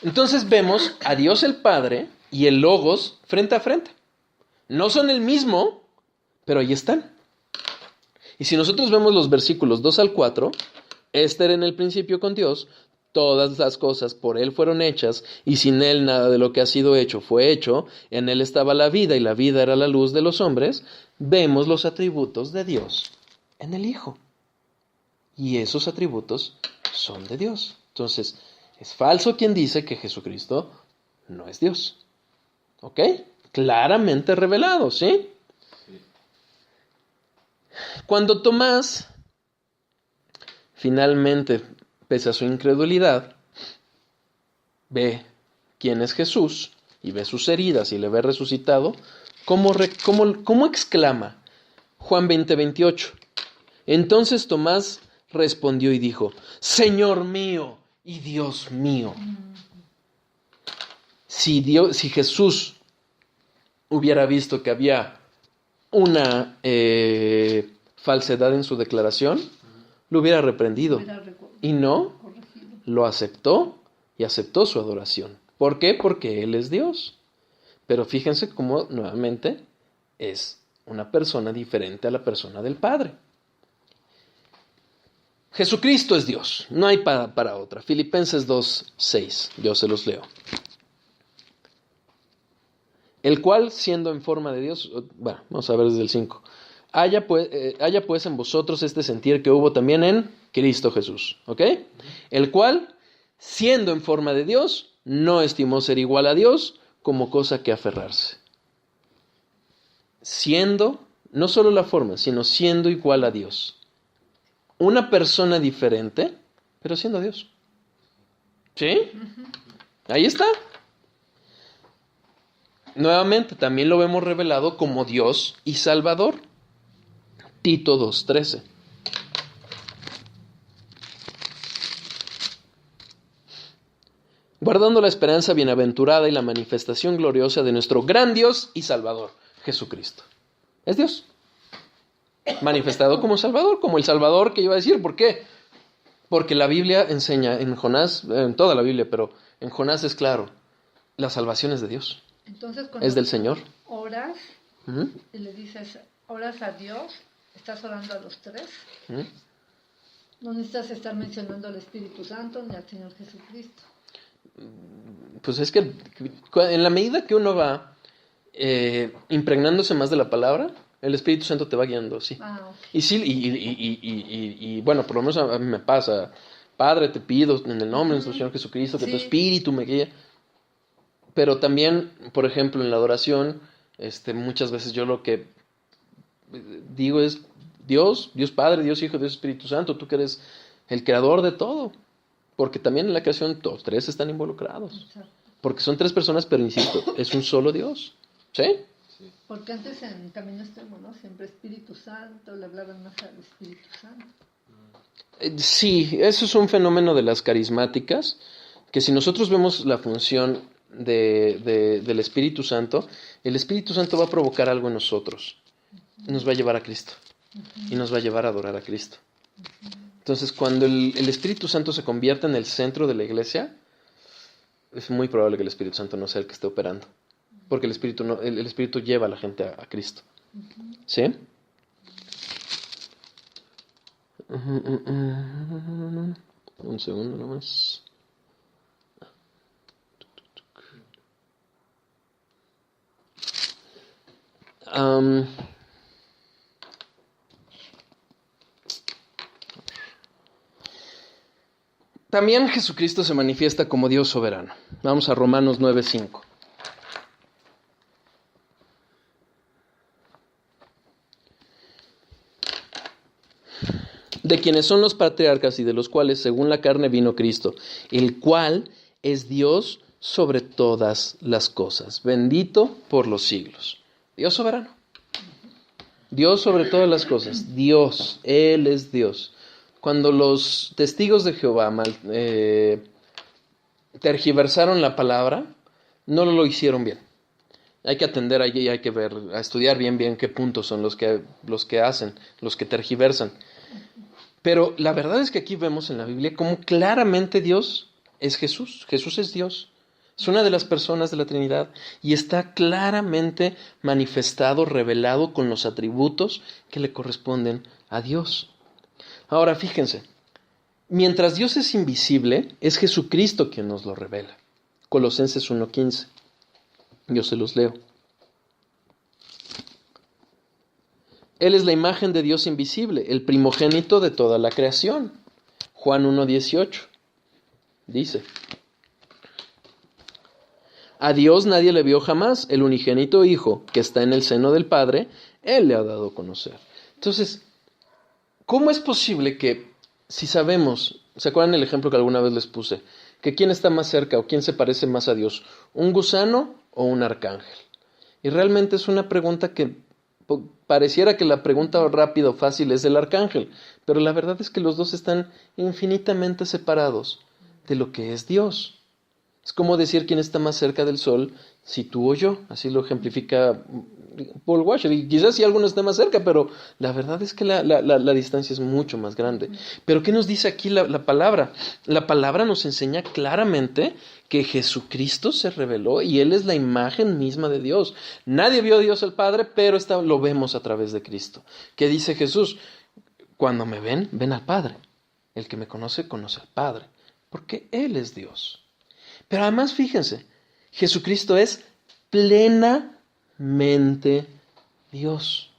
Entonces vemos a Dios el Padre y el Logos frente a frente. No son el mismo, pero ahí están. Y si nosotros vemos los versículos 2 al 4, este era en el principio con Dios, todas las cosas por Él fueron hechas, y sin Él nada de lo que ha sido hecho fue hecho, en Él estaba la vida, y la vida era la luz de los hombres, vemos los atributos de Dios en el Hijo. Y esos atributos son de Dios. Entonces, es falso quien dice que Jesucristo no es Dios. ¿Ok? Claramente revelado, ¿sí? Cuando Tomás finalmente, pese a su incredulidad, ve quién es Jesús y ve sus heridas y le ve resucitado, ¿cómo exclama? Juan 20:28. Entonces Tomás respondió y dijo: Señor mío y Dios mío. Si Jesús hubiera visto que había una falsedad en su declaración, lo hubiera reprendido. Y no, lo aceptó y aceptó su adoración. ¿Por qué? Porque Él es Dios. Pero fíjense cómo nuevamente es una persona diferente a la persona del Padre. Jesucristo es Dios, no hay para otra. Filipenses 2:6, yo se los leo. El cual, siendo en forma de Dios, bueno, vamos a ver desde el 5. Haya pues en vosotros este sentir que hubo también en Cristo Jesús, ¿ok? El cual, siendo en forma de Dios, no estimó ser igual a Dios como cosa que aferrarse. Siendo, no solo la forma, sino siendo igual a Dios. Una persona diferente, pero siendo Dios. ¿Sí? Ahí está. Nuevamente, también lo vemos revelado como Dios y Salvador. Tito 2:13. Guardando la esperanza bienaventurada y la manifestación gloriosa de nuestro gran Dios y Salvador, Jesucristo. Es Dios. Manifestado como Salvador, como el Salvador que iba a decir. ¿Por qué? Porque la Biblia enseña en Jonás, en toda la Biblia, pero en Jonás es claro, la salvación es de Dios. Entonces, cuando es del Señor. Oras y le dices, oras a Dios, estás orando a los tres. No necesitas estar mencionando al Espíritu Santo ni al Señor Jesucristo. Pues es que en la medida que uno va impregnándose más de la palabra, el Espíritu Santo te va guiando, sí. Okay. Y sí, y bueno, por lo menos a mí me pasa. Padre, te pido en el nombre de nuestro Señor Jesucristo que tu Espíritu me guíe. Pero también, por ejemplo, en la adoración, muchas veces yo lo que digo es Dios Padre, Dios Hijo, Dios Espíritu Santo, tú que eres el creador de todo. Porque también en la creación todos tres están involucrados. Exacto. Porque son tres personas, pero insisto, es un solo Dios. ¿Sí? Sí. Porque antes en Camino Extremo, ¿no? Siempre Espíritu Santo, le hablaban más al Espíritu Santo. Sí, eso es un fenómeno de las carismáticas, que si nosotros vemos la función del Espíritu Santo, el Espíritu Santo va a provocar algo en nosotros. Nos va a llevar a Cristo. Y nos va a llevar a adorar a Cristo. Entonces, cuando el Espíritu Santo se convierte en el centro de la iglesia, es muy probable que el Espíritu Santo no sea el que esté operando. Porque el Espíritu lleva a la gente a Cristo. ¿Sí? Un segundo nomás. También Jesucristo se manifiesta como Dios soberano. Vamos a Romanos 9:5. De quienes son los patriarcas y de los cuales según la carne vino Cristo, el cual es Dios sobre todas las cosas, bendito por los siglos. Dios soberano. Dios sobre todas las cosas. Dios, Él es Dios. Cuando los testigos de Jehová tergiversaron la palabra, no lo hicieron bien. Hay que atender allí, hay que ver, a estudiar bien qué puntos son los que hacen, los que tergiversan. Pero la verdad es que aquí vemos en la Biblia cómo claramente Dios es Jesús. Jesús es Dios. Es una de las personas de la Trinidad y está claramente manifestado, revelado con los atributos que le corresponden a Dios. Ahora, fíjense, mientras Dios es invisible, es Jesucristo quien nos lo revela. Colosenses 1:15. Yo se los leo. Él es la imagen de Dios invisible, el primogénito de toda la creación. Juan 1:18 dice: a Dios nadie le vio jamás, el unigénito Hijo que está en el seno del Padre, Él le ha dado a conocer. Entonces, ¿cómo es posible que, si sabemos, ¿se acuerdan el ejemplo que alguna vez les puse? Que quién está más cerca o quién se parece más a Dios, ¿un gusano o un arcángel? Y realmente es una pregunta que pareciera que la pregunta rápida o fácil es del arcángel, pero la verdad es que los dos están infinitamente separados de lo que es Dios. Es como decir quién está más cerca del sol, si tú o yo. Así lo ejemplifica Paul Washer. Y quizás si alguno está más cerca, pero la verdad es que la distancia es mucho más grande. Pero ¿qué nos dice aquí la palabra? La palabra nos enseña claramente que Jesucristo se reveló y Él es la imagen misma de Dios. Nadie vio a Dios el Padre, pero lo vemos a través de Cristo. ¿Qué dice Jesús? Cuando me ven, ven al Padre. El que me conoce, conoce al Padre. Porque Él es Dios. Pero además, fíjense, Jesucristo es plenamente Dios.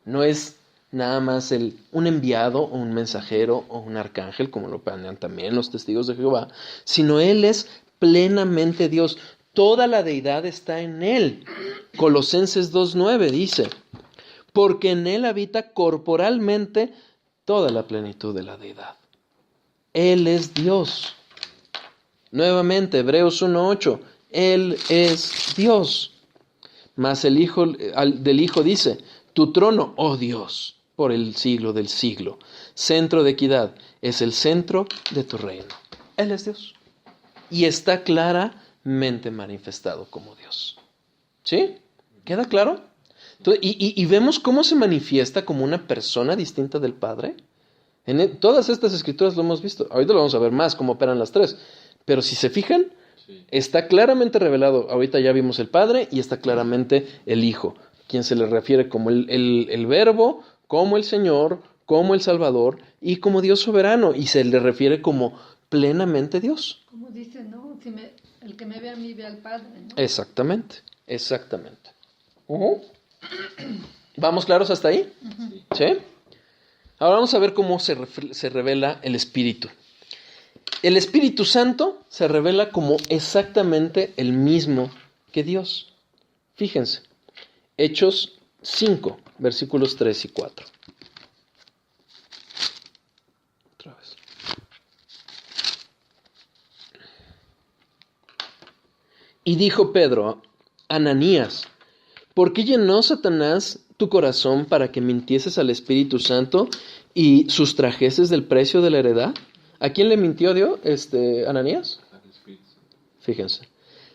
No es nada más un enviado o un mensajero o un arcángel, como lo planean también los testigos de Jehová, sino Él es plenamente Dios. Toda la deidad está en Él. Colosenses 2:9 dice: porque en Él habita corporalmente toda la plenitud de la deidad. Él es Dios. Nuevamente, Hebreos 1:8, Él es Dios. Mas el Hijo del Hijo dice: tu trono, oh Dios, por el siglo del siglo. Centro de equidad, es el centro de tu reino. Él es Dios. Y está claramente manifestado como Dios. ¿Sí? ¿Queda claro? Entonces, y vemos cómo se manifiesta como una persona distinta del Padre. Todas estas escrituras lo hemos visto. Ahorita lo vamos a ver más, cómo operan las tres. Pero si se fijan, está claramente revelado. Ahorita ya vimos el Padre y está claramente el Hijo, quien se le refiere como el Verbo, como el Señor, como el Salvador y como Dios soberano. Y se le refiere como plenamente Dios. Como dice, ¿no? El que me ve a mí ve al Padre, ¿no? Exactamente. ¿Vamos claros hasta ahí? ¿Sí? Ahora vamos a ver cómo se revela el Espíritu. El Espíritu Santo se revela como exactamente el mismo que Dios. Fíjense, Hechos 5, versículos 3 y 4. Otra vez. Y dijo Pedro: Ananías, ¿por qué llenó Satanás tu corazón para que mintieses al Espíritu Santo y sustrajeses del precio de la heredad? ¿A quién le mintió Dios, Ananías? Fíjense.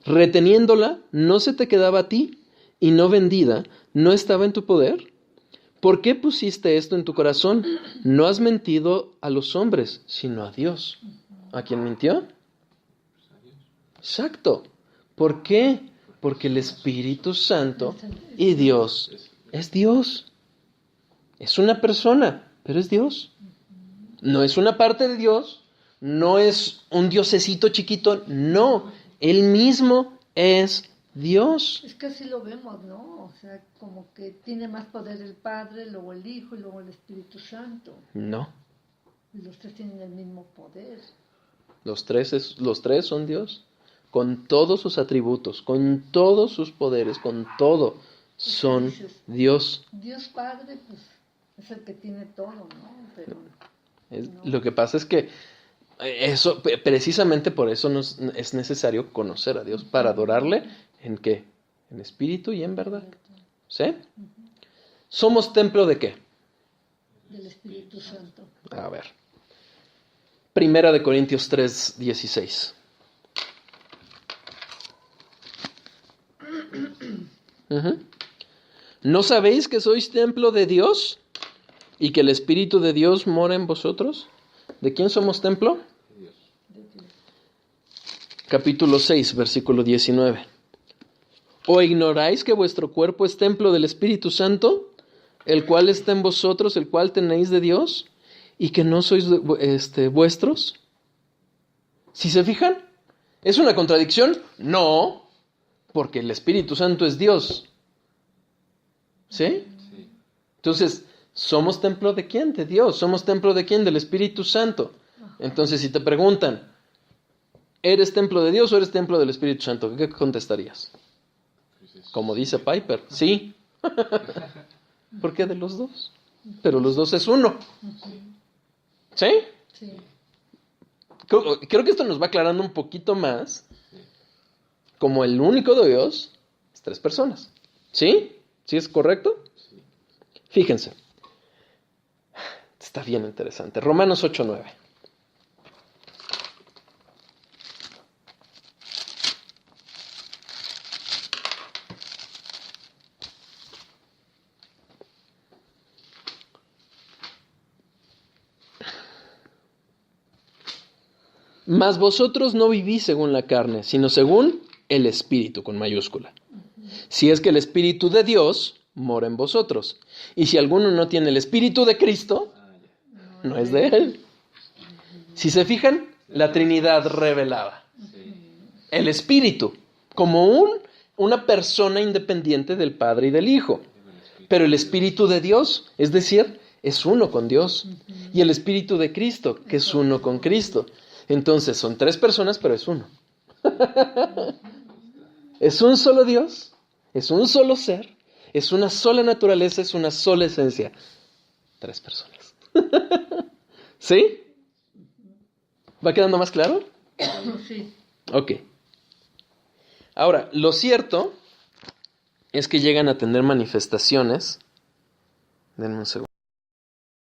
Reteniéndola, ¿no se te quedaba a ti? Y no vendida, ¿no estaba en tu poder? ¿Por qué pusiste esto en tu corazón? No has mentido a los hombres, sino a Dios. ¿A quién mintió? Exacto. ¿Por qué? Porque el Espíritu Santo y Dios es Dios. Es una persona, pero es Dios. No es una parte de Dios, no es un diosecito chiquito, no, Él mismo es Dios. Es que así lo vemos, ¿no? O sea, como que tiene más poder el Padre, luego el Hijo y luego el Espíritu Santo. No. Y los tres tienen el mismo poder. Los tres son Dios, con todos sus atributos, con todos sus poderes, con todo, son Dios. Dios Padre, pues, es el que tiene todo, ¿no? Pero... Lo que pasa es que precisamente por eso es necesario conocer a Dios, para adorarle, ¿en qué? En espíritu y en verdad. ¿Sí? ¿Somos templo de qué? Del Espíritu Santo. A ver. Primera de Corintios 3:16. ¿No sabéis que sois templo de Dios y que el Espíritu de Dios mora en vosotros? ¿De quién somos templo? capítulo 6, versículo 19. ¿O ignoráis que vuestro cuerpo es templo del Espíritu Santo, el cual está en vosotros, el cual tenéis de Dios, y que no sois vuestros? ¿Sí se fijan? ¿Es una contradicción? No, porque el Espíritu Santo es Dios. ¿Sí? Sí. Entonces, ¿somos templo de quién? De Dios. ¿Somos templo de quién? Del Espíritu Santo. Entonces, si te preguntan, ¿eres templo de Dios o eres templo del Espíritu Santo? ¿Qué contestarías? Pues eso. Como dice Piper, sí. ¿Por qué de los dos? Pero los dos es uno. ¿Sí? Sí. Creo que esto nos va aclarando un poquito más. Como el único de Dios es 3 personas. ¿Sí? ¿Sí es correcto? Sí. Fíjense. Está bien interesante. Romanos 8:9. Mas vosotros no vivís según la carne, sino según el Espíritu, con mayúscula. Si es que el Espíritu de Dios mora en vosotros. Y si alguno no tiene el Espíritu de Cristo, Ya. no es de él. Si se fijan, la Trinidad revelada. Sí. El Espíritu, como una persona independiente del Padre y del Hijo. Pero el Espíritu de Dios, es decir, es uno con Dios. Y el Espíritu de Cristo, que es uno con Cristo. Entonces son 3 personas, pero es uno. Es un solo Dios, es un solo ser, es una sola naturaleza, es una sola esencia. 3 personas. ¿Sí? ¿Va quedando más claro? Sí. Ok. Ahora, lo cierto es que llegan a tener manifestaciones. Denme un segundo.